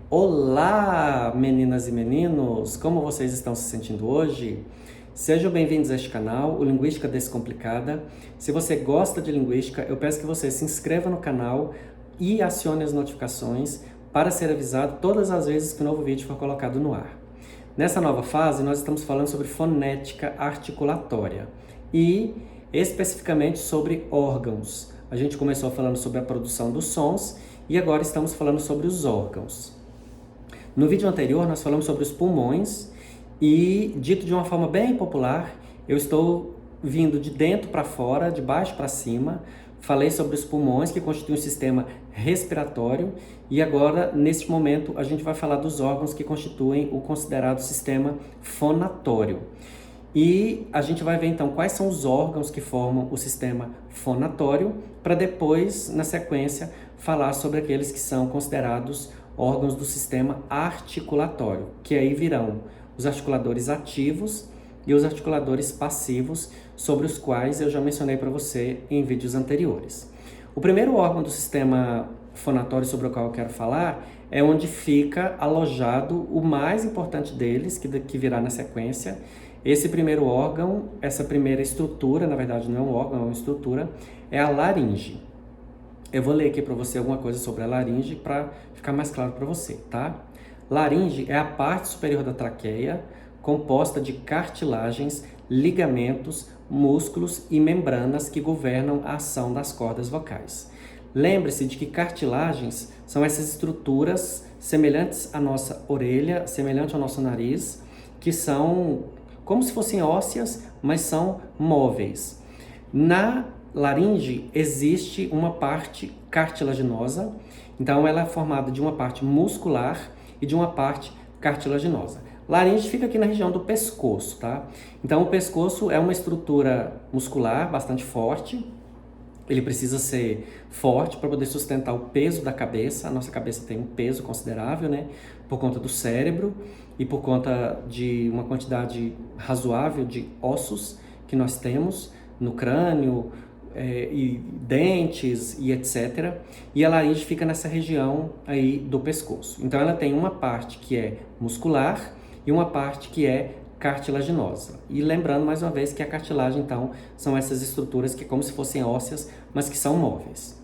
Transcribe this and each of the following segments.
Olá, meninas e meninos! Como vocês estão se sentindo hoje? Sejam bem-vindos a este canal, o Linguística Descomplicada. Se você gosta de linguística, eu peço que você se inscreva no canal e acione as notificações para ser avisado todas as vezes que um novo vídeo for colocado no ar. Nessa nova fase, nós estamos falando sobre fonética articulatória e especificamente sobre órgãos. A gente começou falando sobre a produção dos sons e agora estamos falando sobre os órgãos. No vídeo anterior, nós falamos sobre os pulmões e, dito de uma forma bem popular, eu estou vindo de dentro para fora, de baixo para cima. Falei sobre os pulmões, que constituem o sistema respiratório, e agora, neste momento, a gente vai falar dos órgãos que constituem o considerado sistema fonatório. E a gente vai ver então quais são os órgãos que formam o sistema fonatório, para depois, na sequência, falar sobre aqueles que são considerados órgãos do sistema articulatório, que aí virão os articuladores ativos e os articuladores passivos, sobre os quais eu já mencionei para você em vídeos anteriores. O primeiro órgão do sistema fonatório sobre o qual eu quero falar é onde fica alojado o mais importante deles, que virá na sequência. Esse primeiro órgão, essa primeira estrutura, na verdade não é um órgão, é uma estrutura, é a laringe. Eu vou ler aqui para você alguma coisa sobre a laringe para ficar mais claro para você, tá? Laringe é a parte superior da traqueia, composta de cartilagens, ligamentos, músculos e membranas que governam a ação das cordas vocais. Lembre-se de que cartilagens são essas estruturas semelhantes à nossa orelha, semelhante ao nosso nariz, que são como se fossem ósseas, mas são móveis. Na laringe existe uma parte cartilaginosa, então ela é formada de uma parte muscular e de uma parte cartilaginosa. Laringe fica aqui na região do pescoço, tá? Então o pescoço é uma estrutura muscular bastante forte, ele precisa ser forte para poder sustentar o peso da cabeça. A nossa cabeça tem um peso considerável, né? Por conta do cérebro e por conta de uma quantidade razoável de ossos que nós temos no crânio, e dentes e etc. E a laringe fica nessa região aí do pescoço. Então ela tem uma parte que é muscular e uma parte que é cartilaginosa. E lembrando mais uma vez que a cartilagem, então, são essas estruturas que como se fossem ósseas, mas que são móveis.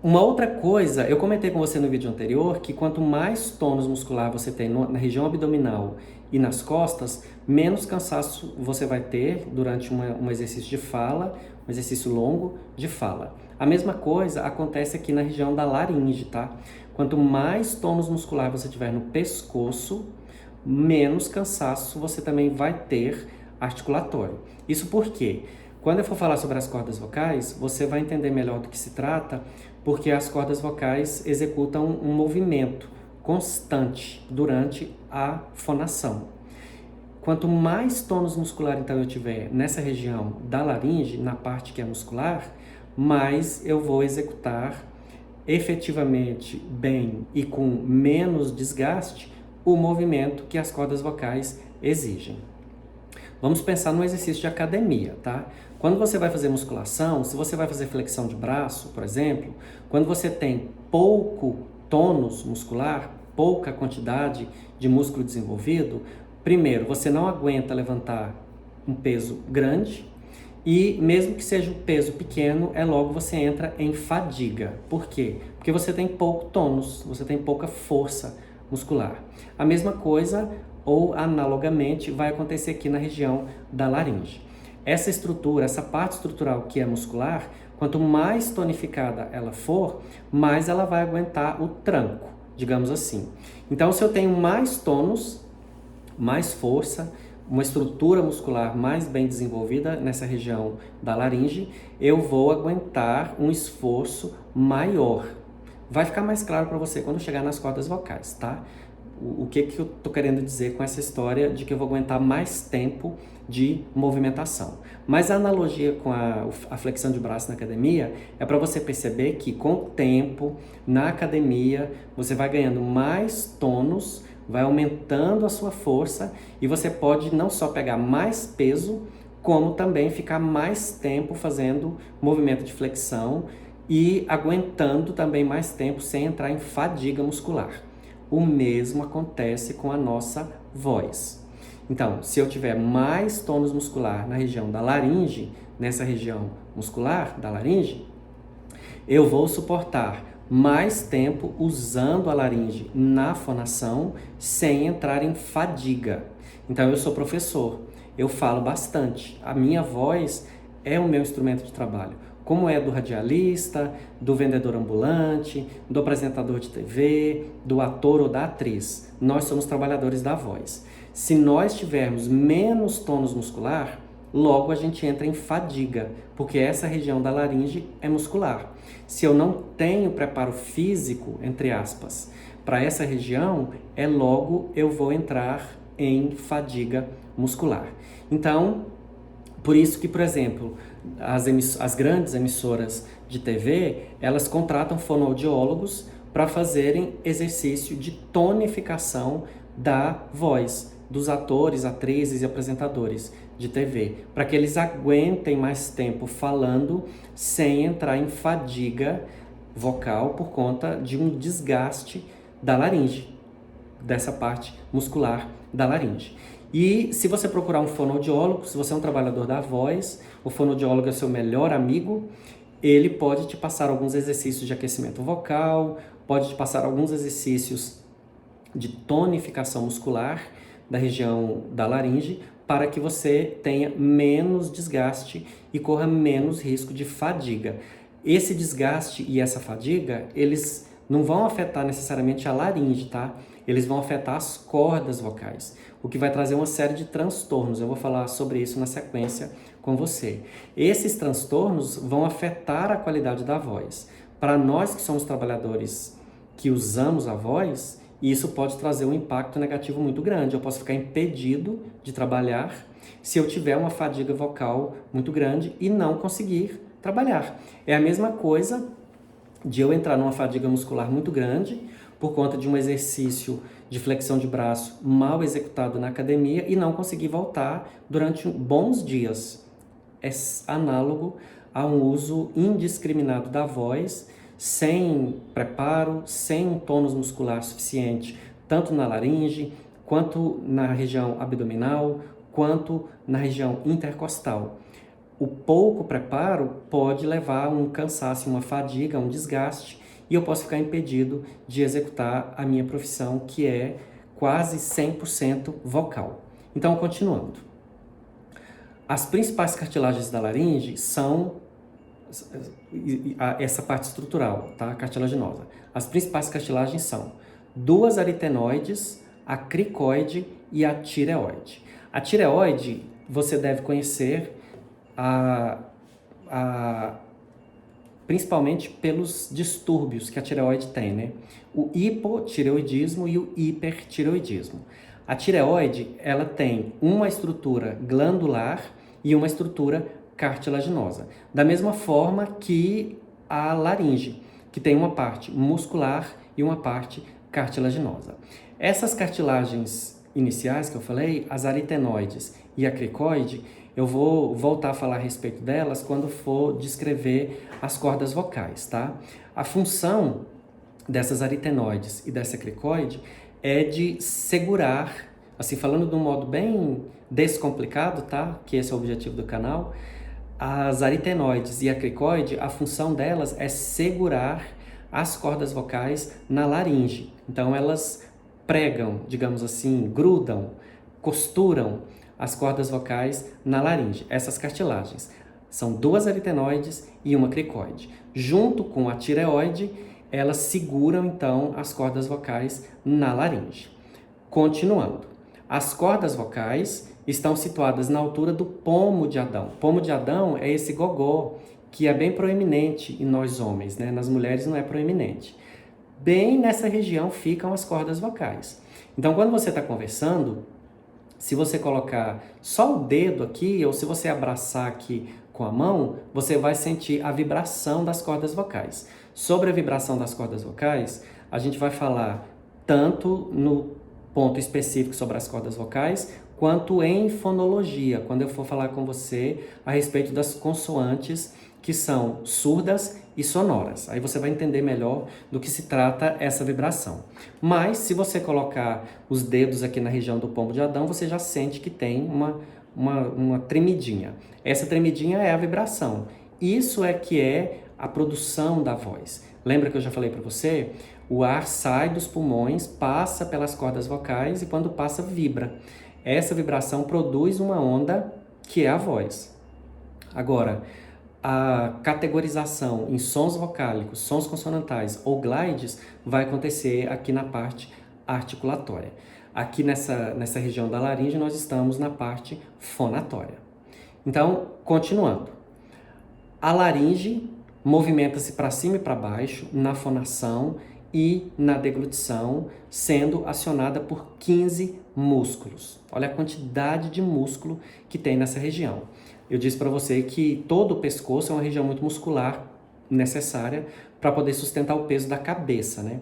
Uma outra coisa, eu comentei com você no vídeo anterior que quanto mais tônus muscular você tem na região abdominal e nas costas, menos cansaço você vai ter durante um exercício de fala, um exercício longo de fala. A mesma coisa acontece aqui na região da laringe, tá? Quanto mais tônus muscular você tiver no pescoço, menos cansaço você também vai ter articulatório. Isso porque, quando eu for falar sobre as cordas vocais, você vai entender melhor do que se trata, porque as cordas vocais executam um movimento constante durante a fonação. Quanto mais tônus muscular então eu tiver nessa região da laringe, na parte que é muscular, mais eu vou executar efetivamente bem e com menos desgaste o movimento que as cordas vocais exigem. Vamos pensar no exercício de academia, tá? Quando você vai fazer musculação, se você vai fazer flexão de braço, por exemplo, quando você tem pouco tônus muscular, pouca quantidade de músculo desenvolvido, primeiro, você não aguenta levantar um peso grande e mesmo que seja um peso pequeno, logo você entra em fadiga. Por quê? Porque você tem pouco tônus, você tem pouca força muscular. A mesma coisa, ou analogamente, vai acontecer aqui na região da laringe. Essa estrutura, essa parte estrutural que é muscular, quanto mais tonificada ela for, mais ela vai aguentar o tranco, digamos assim. Então, se eu tenho mais tônus, mais força, uma estrutura muscular mais bem desenvolvida nessa região da laringe, eu vou aguentar um esforço maior. Vai ficar mais claro para você quando chegar nas cordas vocais, tá? O que eu tô querendo dizer com essa história de que eu vou aguentar mais tempo de movimentação. Mas a analogia com a flexão de braço na academia é para você perceber que com o tempo, na academia, você vai ganhando mais tônus, vai aumentando a sua força e você pode não só pegar mais peso, como também ficar mais tempo fazendo movimento de flexão e aguentando também mais tempo sem entrar em fadiga muscular. o mesmo acontece com a nossa voz. Então, se eu tiver mais tônus muscular na região da laringe, nessa região muscular da laringe, eu vou suportar mais tempo usando a laringe na fonação sem entrar em fadiga. Então, eu sou professor, eu falo bastante. A minha voz é o meu instrumento de trabalho, como é do radialista, do vendedor ambulante, do apresentador de TV, do ator ou da atriz. Nós somos trabalhadores da voz. Se nós tivermos menos tônus muscular, logo a gente entra em fadiga, porque essa região da laringe é muscular. Se eu não tenho preparo físico, entre aspas, para essa região, logo eu vou entrar em fadiga muscular. Então, por isso que, por exemplo, as grandes emissoras de TV, elas contratam fonoaudiólogos para fazerem exercício de tonificação da voz dos atores, atrizes e apresentadores de TV, para que eles aguentem mais tempo falando sem entrar em fadiga vocal por conta de um desgaste da laringe, dessa parte muscular da laringe. E se você procurar um fonoaudiólogo, se você é um trabalhador da voz, o fonoaudiólogo é seu melhor amigo, ele pode te passar alguns exercícios de aquecimento vocal, pode te passar alguns exercícios de tonificação muscular da região da laringe, para que você tenha menos desgaste e corra menos risco de fadiga. Esse desgaste e essa fadiga, eles não vão afetar necessariamente a laringe, tá? Eles vão afetar as cordas vocais, o que vai trazer uma série de transtornos. Eu vou falar sobre isso na sequência com você. Esses transtornos vão afetar a qualidade da voz. Para nós que somos trabalhadores que usamos a voz, isso pode trazer um impacto negativo muito grande. Eu posso ficar impedido de trabalhar se eu tiver uma fadiga vocal muito grande e não conseguir trabalhar. É a mesma coisa de eu entrar numa fadiga muscular muito grande por conta de um exercício de flexão de braço mal executado na academia e não conseguir voltar durante bons dias. É análogo a um uso indiscriminado da voz, sem preparo, sem um tônus muscular suficiente, tanto na laringe, quanto na região abdominal, quanto na região intercostal. O pouco preparo pode levar a um cansaço, uma fadiga, um desgaste, e eu posso ficar impedido de executar a minha profissão, que é quase 100% vocal. Então, continuando. As principais cartilagens da laringe são essa parte estrutural, tá? Cartilaginosa. As principais cartilagens são duas aritenoides, a cricoide e a tireoide. A tireoide, você deve conhecer principalmente pelos distúrbios que a tireoide tem, né? O hipotireoidismo e o hipertireoidismo. A tireoide, ela tem uma estrutura glandular e uma estrutura cartilaginosa. Da mesma forma que a laringe, que tem uma parte muscular e uma parte cartilaginosa. Essas cartilagens iniciais que eu falei, as aritenoides e a cricoide, eu vou voltar a falar a respeito delas quando for descrever as cordas vocais, tá? A função dessas aritenoides e dessa cricoide é de segurar, assim, falando de um modo bem descomplicado, tá? Que esse é o objetivo do canal. As aritenoides e a cricoide, a função delas é segurar as cordas vocais na laringe. Então, elas pregam, digamos assim, grudam, costuram as cordas vocais na laringe. Essas cartilagens são duas aritenoides e uma cricoide. Junto com a tireoide, elas seguram, então, as cordas vocais na laringe. Continuando. As cordas vocais estão situadas na altura do pomo de Adão. Pomo de Adão é esse gogó que é bem proeminente em nós homens, né? Nas mulheres não é proeminente. Bem nessa região ficam as cordas vocais. Então, quando você está conversando, se você colocar só o dedo aqui, ou se você abraçar aqui com a mão, você vai sentir a vibração das cordas vocais. Sobre a vibração das cordas vocais, a gente vai falar tanto no ponto específico sobre as cordas vocais, quanto em fonologia, quando eu for falar com você a respeito das consoantes que são surdas e sonoras. Aí você vai entender melhor do que se trata essa vibração. Mas se você colocar os dedos aqui na região do pombo de Adão, você já sente que tem uma tremidinha. Essa tremidinha é a vibração. Isso é que é a produção da voz. Lembra que eu já falei para você? O ar sai dos pulmões, passa pelas cordas vocais e quando passa, vibra. Essa vibração produz uma onda que é a voz. Agora, a categorização em sons vocálicos, sons consonantais ou glides vai acontecer aqui na parte articulatória. Aqui nessa região da laringe nós estamos na parte fonatória. Então, continuando. A laringe movimenta-se para cima e para baixo na fonação e na deglutição, sendo acionada por 15 músculos. Olha a quantidade de músculo que tem nessa região. Eu disse para você que todo o pescoço é uma região muito muscular necessária para poder sustentar o peso da cabeça, né?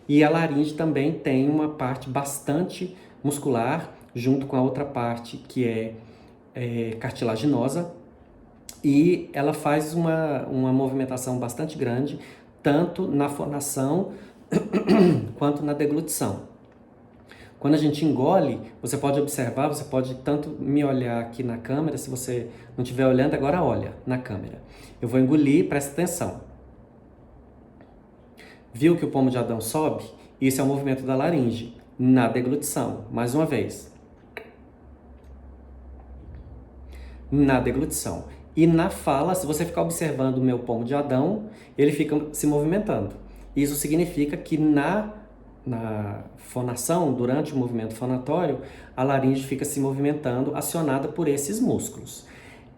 E a laringe também tem uma parte bastante muscular, junto com a outra parte que é cartilaginosa, e ela faz uma movimentação bastante grande, tanto na fonação quanto na deglutição. Quando a gente engole, você pode observar, você pode tanto me olhar aqui na câmera, se você não estiver olhando, agora olha na câmera. Eu vou engolir, presta atenção. Viu que o pomo de Adão sobe? Isso é o movimento da laringe, na deglutição. Mais uma vez. Na deglutição. E na fala, se você ficar observando o meu pomo de Adão, ele fica se movimentando. Isso significa que na fonação, durante o movimento fonatório, a laringe fica se movimentando, acionada por esses músculos.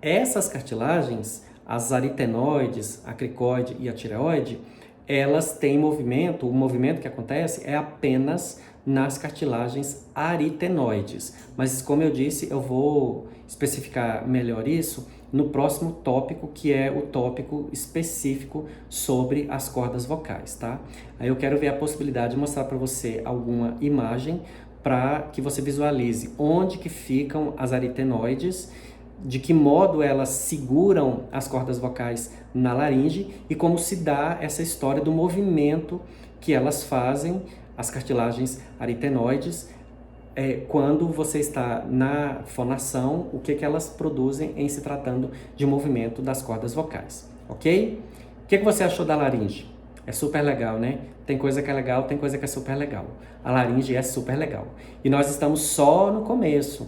Essas cartilagens, as aritenoides, a cricoide e a tireoide, elas têm movimento, o movimento que acontece é apenas nas cartilagens aritenoides. Mas, como eu disse, eu vou especificar melhor isso no próximo tópico, que é o tópico específico sobre as cordas vocais, tá? Aí eu quero ver a possibilidade de mostrar para você alguma imagem para que você visualize onde que ficam as aritenoides, de que modo elas seguram as cordas vocais na laringe e como se dá essa história do movimento que elas fazem, as cartilagens aritenoides, quando você está na fonação, o que elas produzem em se tratando de movimento das cordas vocais, ok? O que você achou da laringe? É super legal, né? Tem coisa que é legal, tem coisa que é super legal. A laringe é super legal. E nós estamos só no começo.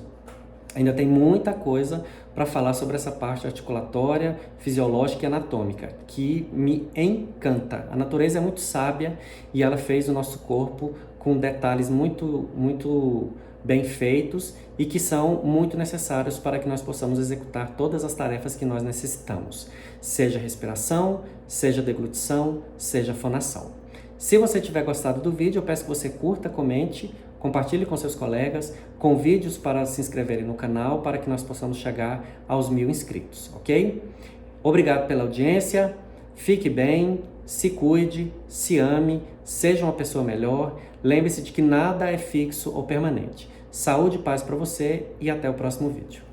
Ainda tem muita coisa para falar sobre essa parte articulatória, fisiológica e anatômica, que me encanta. A natureza é muito sábia e ela fez o nosso corpo com detalhes muito, muito bem feitos e que são muito necessários para que nós possamos executar todas as tarefas que nós necessitamos, seja respiração, seja deglutição, seja fonação. Se você tiver gostado do vídeo, eu peço que você curta, comente, compartilhe com seus colegas, convide-os para se inscreverem no canal para que nós possamos chegar aos 1000 inscritos, ok? Obrigado pela audiência, fique bem, se cuide, se ame, seja uma pessoa melhor, lembre-se de que nada é fixo ou permanente. Saúde e paz para você e até o próximo vídeo.